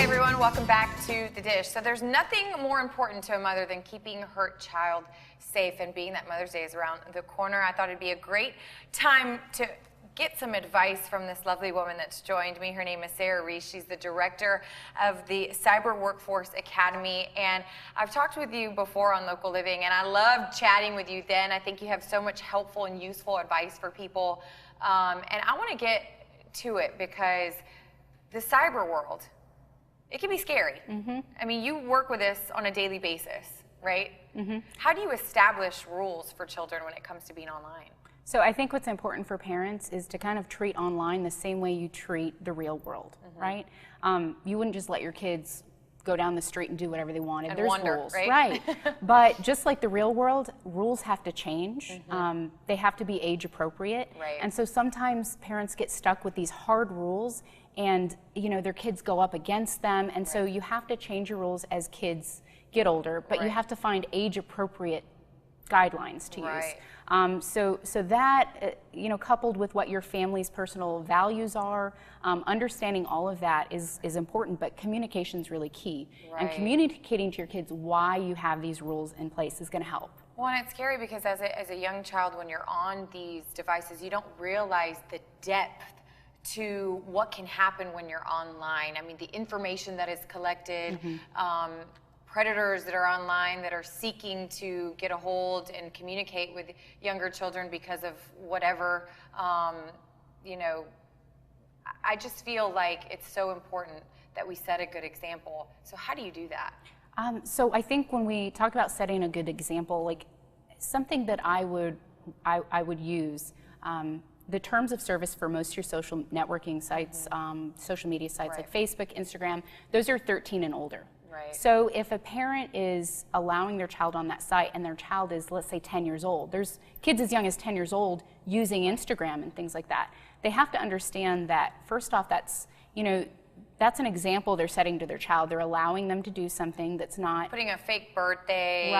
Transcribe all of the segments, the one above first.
Hey everyone, welcome back to The Dish. So there's nothing more important to a mother than keeping her child safe, and being that Mother's Day is around the corner, I thought it'd be a great time to get some advice from this lovely woman that's joined me. Her name is Sarah Reese. She's the director of the Cyber Workforce Academy, and I've talked with you before on Local Living, and I loved chatting with you then. I think you have so much helpful and useful advice for people, and I want to get to it because the cyber world, it can be scary. I mean, you work with this on a daily basis, right? How do you establish rules for children when it comes to being online? So I think what's important for parents is to kind of treat online the same way you treat the real world, right? You wouldn't just let your kids go down the street and do whatever they wanted. There's rules, right? But just like the real world, rules have to change. They have to be age appropriate. And so sometimes parents get stuck with these hard rules, and their kids go up against them, and so you have to change your rules as kids get older, but you have to find age appropriate guidelines to use. So that, coupled with what your family's personal values are, understanding all of that is important, but communication is really key. And communicating to your kids why you have these rules in place is going to help. Well, and it's scary because as a young child, when you're on these devices, you don't realize the depth to what can happen when you're online. I mean, the information that is collected, predators that are online that are seeking to get a hold and communicate with younger children because of whatever, I just feel like it's so important that we set a good example. So how do you do that? So I think when we talk about setting a good example, like something that I would use, the terms of service for most of your social networking sites, social media sites like Facebook, Instagram, those are 13 and older. So if a parent is allowing their child on that site and their child is, let's say, 10 years old, there's kids as young as 10 years old using Instagram and things like that. They have to understand that, first off, that's an example they're setting to their child. They're allowing them to do something that's not... Putting a fake birthday,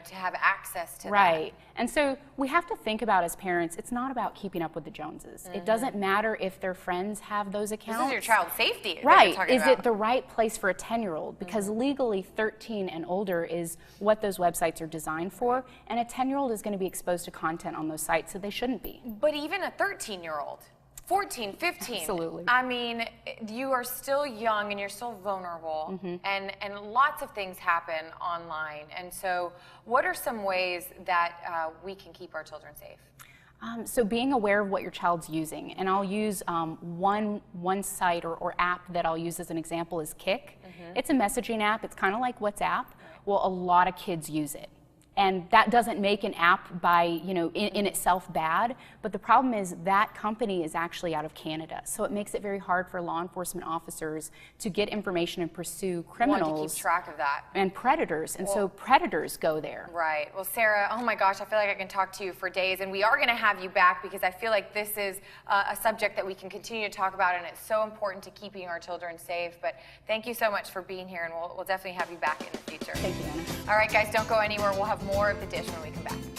to have access to that. And so we have to think about, as parents, it's not about keeping up with the Joneses. It doesn't matter if their friends have those accounts. This is your child's safety. Is it the right place for a 10-year-old? Because legally 13 and older is what those websites are designed for, and a 10-year-old is going to be exposed to content on those sites that they shouldn't be. But even a 13-year-old, 14, 15. Absolutely. I mean, you are still young and you're still vulnerable, and lots of things happen online. And so what are some ways that we can keep our children safe? So being aware of what your child's using, and I'll use one site or app that I'll use as an example is Kik. It's a messaging app. It's kind of like WhatsApp. Well, a lot of kids use it. And that doesn't make an app by, in itself bad, but the problem is that company is actually out of Canada. So it makes it very hard for law enforcement officers to get information and pursue criminals. To keep track of that. And predators, and so predators go there. Right. Well, Sarah, oh my gosh, I feel like I can talk to you for days, and we are going to have you back because I feel like this is a subject that we can continue to talk about, and it's so important to keeping our children safe. But thank you so much for being here, and we'll definitely have you back in the future. Thank you, Anna. All right, guys, don't go anywhere. We'll have more of The Dish when we come back.